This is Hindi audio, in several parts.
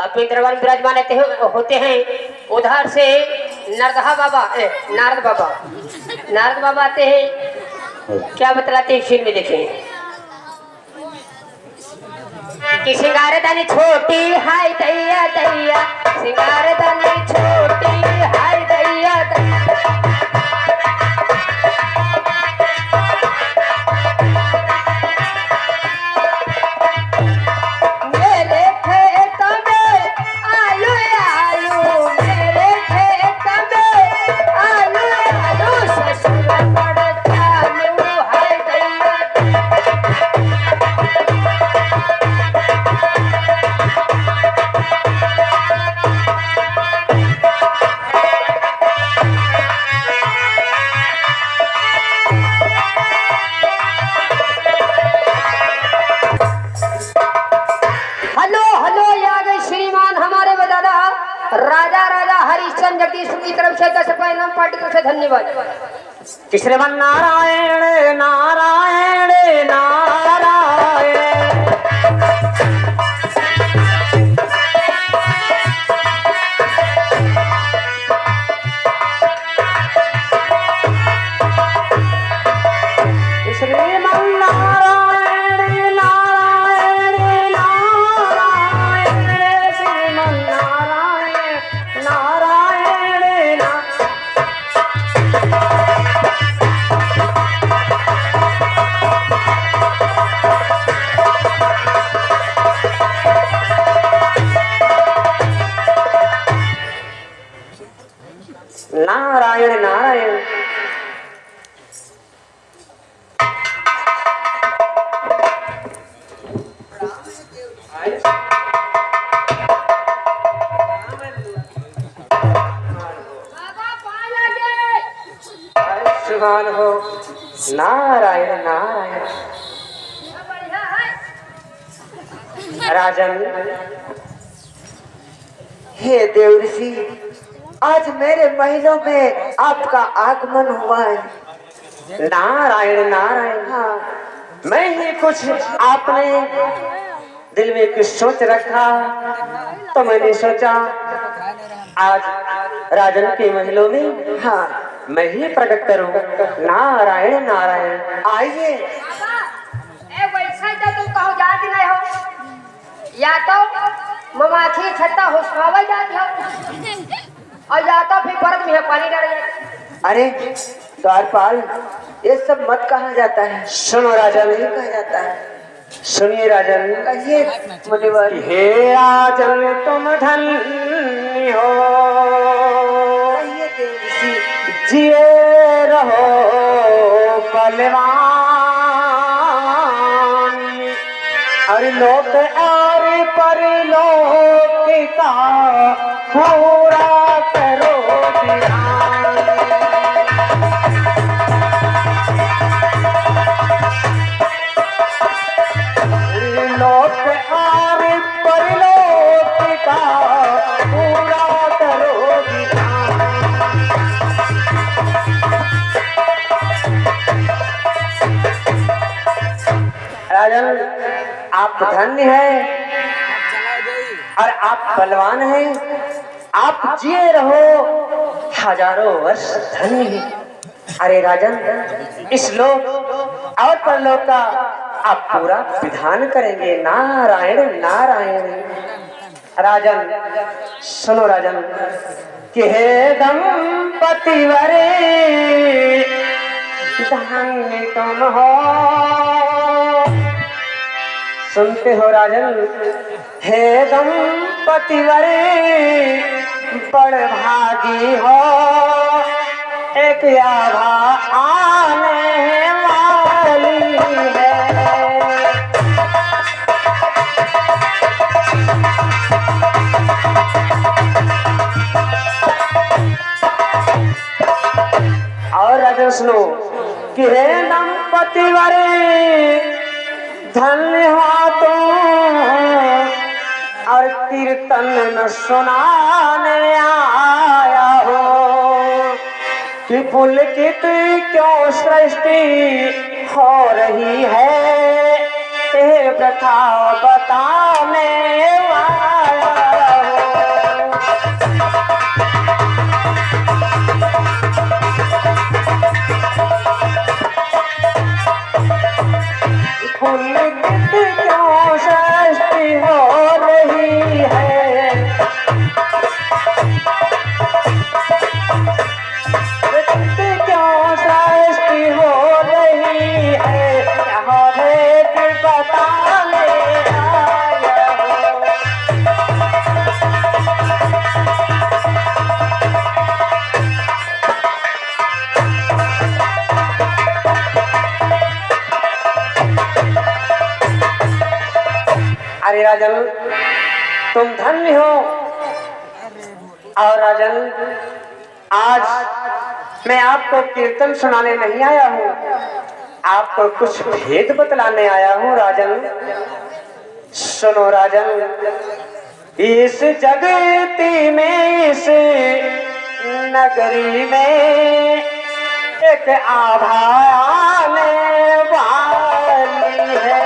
अपने दरबार में विराजमान होते हैं। उधर से नारद बाबा आते हैं। क्या बतलाते हैं फिल्म में देखें कि सिंगारदानी छोटी हाय दैया दैया, सिंगारदानी छोटी हाय दैया दैया। मेरे खेत में आलू आलू, मेरे खेत में आलू आलू, ससुर पड़ चालू हाय दैया। राजा हरिश्चंद्र जगदीश की तरफ से 10 रुपए नाम पार्टी की तरफ से धन्यवाद। श्रीमन नारायण नारायण नारायण। श्रीमन नारायण नारायण नारायण। श्रीमन नारायण नारायण नारायण नारायण। सुभान हो नारायण नारायण। राजन, हे देव ऋषि, आज मेरे महलों में आपका आगमन हुआ है। नारायण नारायण। हाँ, मैं ही कुछ आपने दिल में कुछ सोच रखा तो मैंने सोचा आज राजन के महलों में हाँ, मैं ही प्रकट करूं। नारायण नारायण। आइए। वैसा तो तुम कहो जाती नहीं हो, या तो ममाखी छत्ता हुस्मावा जाती हो और या तो फिर पर्द में पानी डाल जाती। अरे द्वारपाल, ये सब मत कहा जाता है। सुनो राजन, नहीं कहा जाता है। सुनिए राजन। कहिए मुनिवर। हे राजन तुम धन्य हो, कहिए देव ऋषि। जिए रहो बलवान, और लोक और परलोक का पूरा करो ध्यान। लोक और परलोक का पूरा करो ध्यान। राजन, आप धन्य हैं और आप बलवान हैं। आप जिए रहो हजारों वर्ष धन्य हैं। अरे राजन, इस लोक और परलोक का आप पूरा विधान करेंगे। नारायण नारायण। राजन सुनो राजन, कि हे दंपति वरे धन्य तुम हो। सुनते हो राजन? हे दंपति वरे बड़ भागी हो, एक आभा आने वाली है। और राजन सुनो, कि हे दंपति वरे धन्य हो तुम, और कीर्तन न सुनाने आया हो, कि पुलकित क्यों सृष्टि हो रही है, ये प्रथा बताने वाला। राजन तुम धन्य हो। और राजन आज मैं आपको कीर्तन सुनाने नहीं आया हूँ, आपको कुछ भेद बतलाने आया हूँ राजन। सुनो राजन, इस जगती में इस नगरी में एक आभा आने वाली है।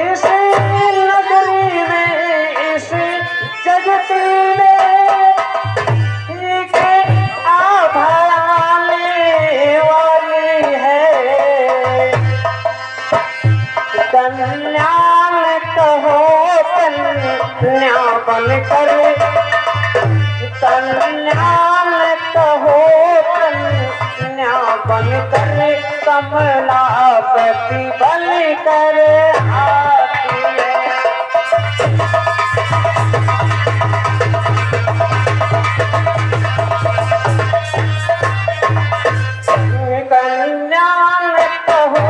इस नगरी में इस जगती में एक आभा आने वाली है। कन्या कहो कन्या बनकर, कन्या कहो कन्या बनकर, कमलापति बनकर आती है। कन्या कहो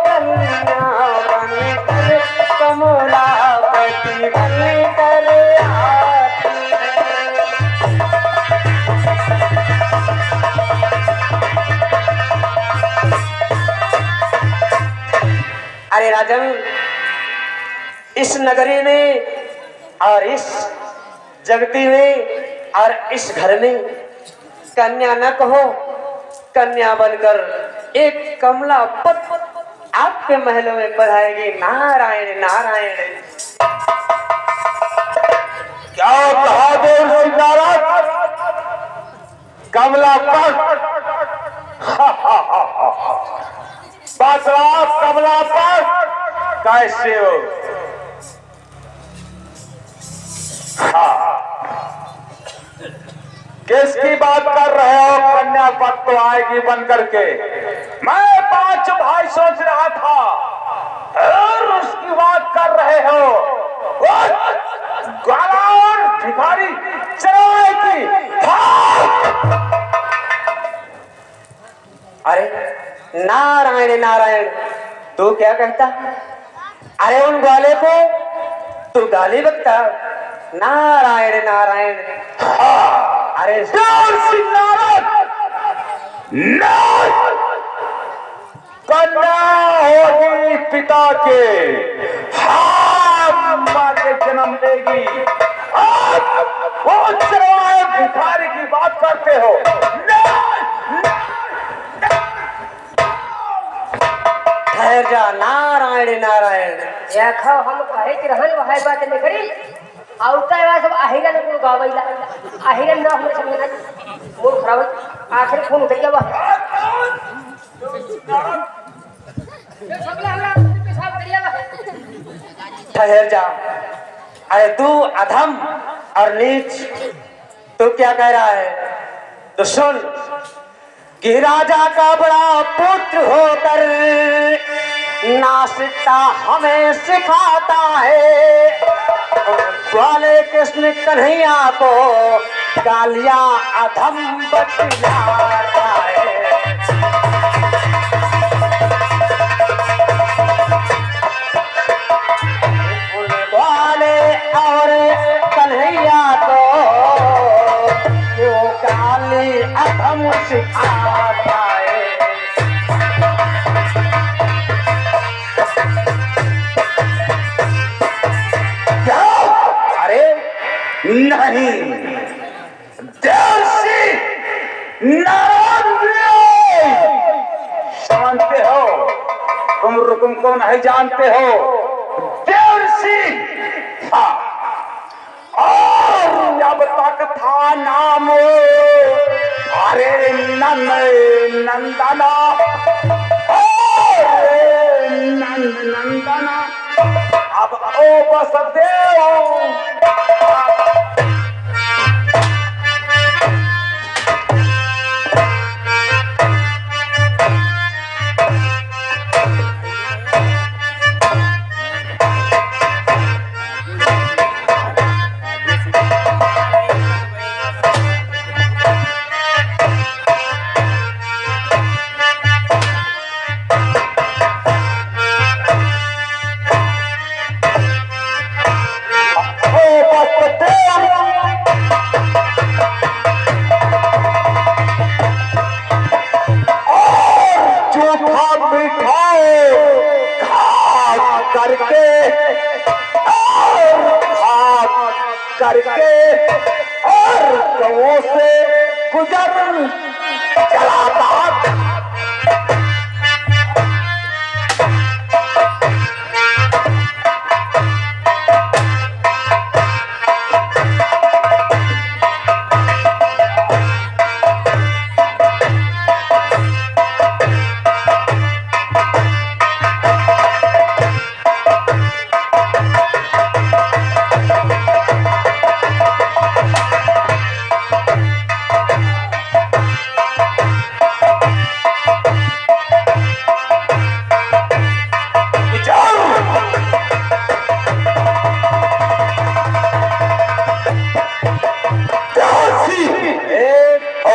कन्या बनकर, कमलापति बनकर आती है। अरे राजन, इस नगरी में और इस जगती में और इस घर में कन्या न कहो, कन्या बनकर एक कमला पत आपके महलों में पधारेगी। नारायण नारायण। क्या कहा देव सिंगारत? कमला पत बादशाह कमला पत कैसे हो? किसकी बात कर रहे हो? कन्या पत तो आएगी बन करके। मैं 5 भाई सोच रहा था और उसकी बात कर रहे हो। गालार भिखारी चराए की। अरे नारायण नारायण, तू क्या कहता? अरे उन ग्वाले को तू गाली बकता? नारायण नारायण। अरे कन्या होगी पिता के, माँ के जन्म लेगी। वो चरवाहे भिखारी की बात करते हो? ठहर जा। नारायण नारायण। देखो हम कहे कि रहन वहां बात नहीं करी। औता है सब आहिरन को गावैला, आहिरन ना हमने समझना मूड खराब। आखिर फोन उठ गया बा ये सबला हमरा पेशाब करिया बा। ठहर जा। अरे तू अधम और नीच, तू क्या कह रहा है? तो सुन कि राजा का बड़ा पुत्र होकर नासिकता हमें सिखाता है। ग्वाले कृष्ण कन्हैया को गालियां अधम बतलाता है। ग्वाले और कन्हैया को वो गाली अधम सिखाता है। नहीं, देवसी जानते हो तुमको नहीं जानते हो? देवसी और जब तक था नाम अरे नंदना, नंदना अब ओ बस देव। करके और गांवों से गुजर चला था।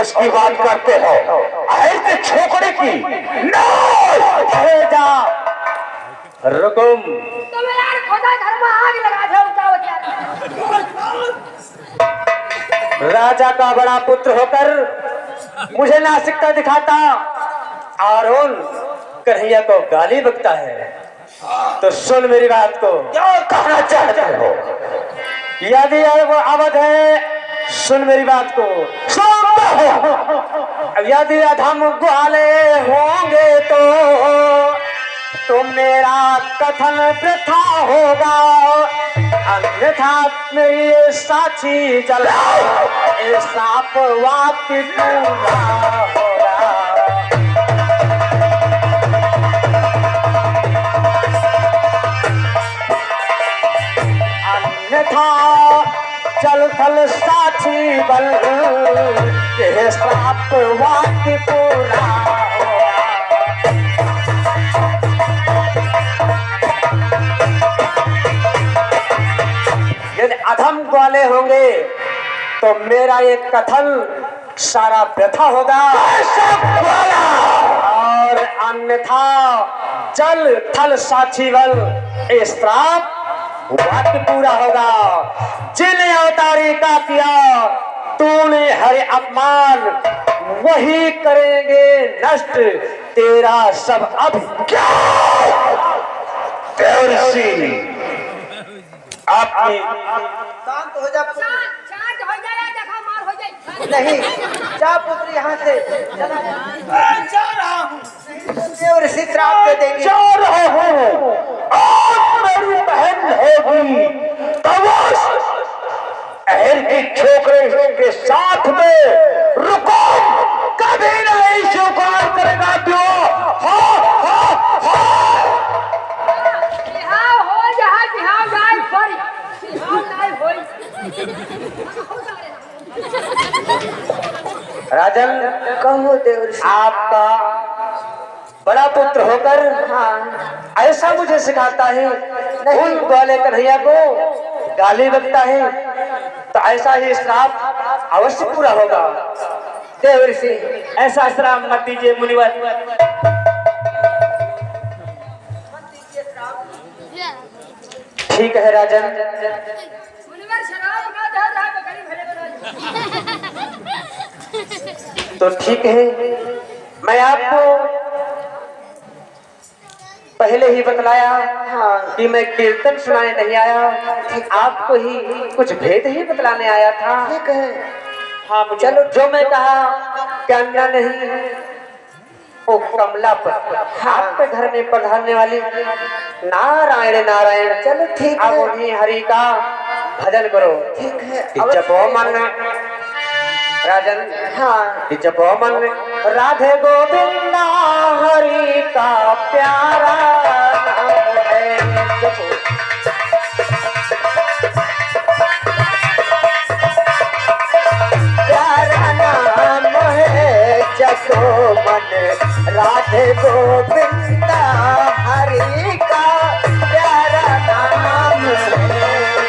उसकी बात करते हो ऐसे छोकरे की जा रुकुम तुम यार खुदा घर में आग लगा दो क्या राजा का बड़ा पुत्र होकर मुझे नासिकता दिखाता और उन कन्हैया को गाली बकता है, तो सुन मेरी बात को। क्या कहना चाहते हो? यदि वो अवध है, सुन मेरी बात को। यदि अधम ग्वाले होंगे तो मेरा कथन वृथा होगा, अन्यथा मेरी साक्षी जलाओ साप वाक्य पूरा होगा। अन्यथा चल थल साक्षी बल के साप वाक्य पूरा होगा। यदि अधम ग्वाले होंगे तो मेरा ये कथन सारा व्यथा होगा, और अन्यथा जल थल साक्षी बल ये श्राप वाक्य पूरा होगा। जिन अवतारी का किया तूने हरे अपमान, वही करेंगे नष्ट तेरा सब अब। क्या आपकी शांत हो जा पुत्र। शांत हो जाए, देखा मार हो जाए। नहीं जा पुत्र यहाँ से चला जा रहा हूँ। देव ऋषि श्राप दे देंगे। जा रहा हूँ, आज मेरी बहन होगी तवश अहर की छोकरे के साथ में रुको, कभी नहीं स्वीकार करेगा। क्यों बिहाव हो जहाँ बिहाव जाए बड़ी बिहाव नहीं होई। राजन, कहो देव ऋषि। आपका बड़ा पुत्र होकर ऐसा मुझे सिखाता है, उन ग्वाले कन्हैया को गाली बकता है, तो ऐसा ही श्राप अवश्य पूरा होगा। देव ऋषि ऐसा श्राप मत दीजिए मुनिवर। ठीक है राजन, मुनिवर शराब ना जा रहा बकरी भले बनाई। तो ठीक है, मैं आपको पहले ही बतलाया कि मैं कीर्तन सुनाने नहीं आया, आपको ही कुछ भेद ही बतलाने आया था। ठीक है। हाँ चलो, जो मैं कहा कहना नहीं, ओ कमला पर आपके घर में पधारने वाली नारायण नारायण। चलो ठीक अब है। उन्हीं हरि का भजन करो। ठीक है। जब मन राजन, हाँ जब मन राधे गोविंदा हरि का प्यारा नाम है। प्यारा नाम है जपो मन राधे गोविंदा हरि का प्यारा नाम है।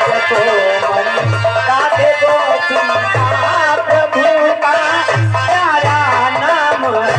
जपो मन राधे गोविंदा प्रभु का प्यारा नाम है।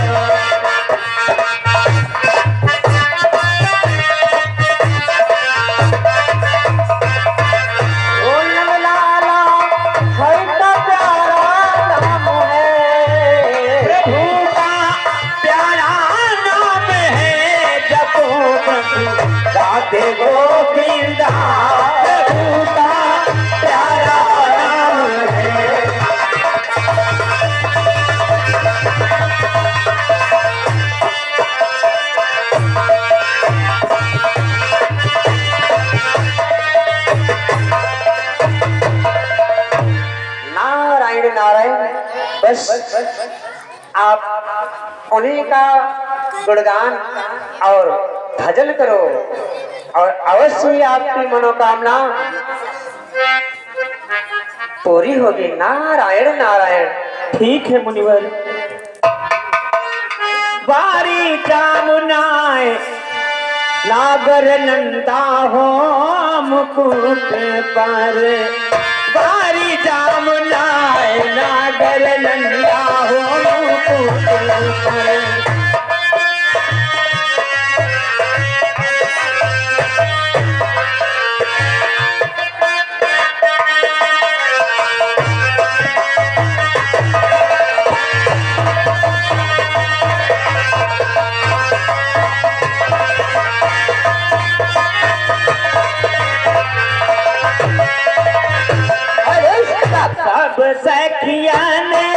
बस आप उन्हीं का गुणगान और भजन करो और अवश्य ही आपकी मनोकामना पूरी होगी। नारायण नारायण। ठीक है मुनिवर। बारी जामुनाए नागर नंदा हो मुकुट पर, बारी जामुनाए नागर नंदा हो मुकुट पर। सब सखिया में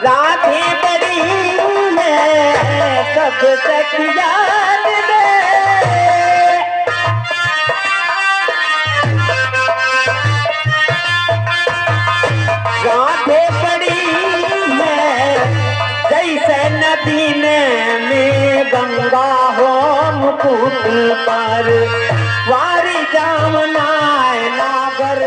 राधे बड़ी है, सब सखिया में राधे बड़ी है, जैसे नदी में गंगा हो मुकुट पर। वारी जामनाए नागर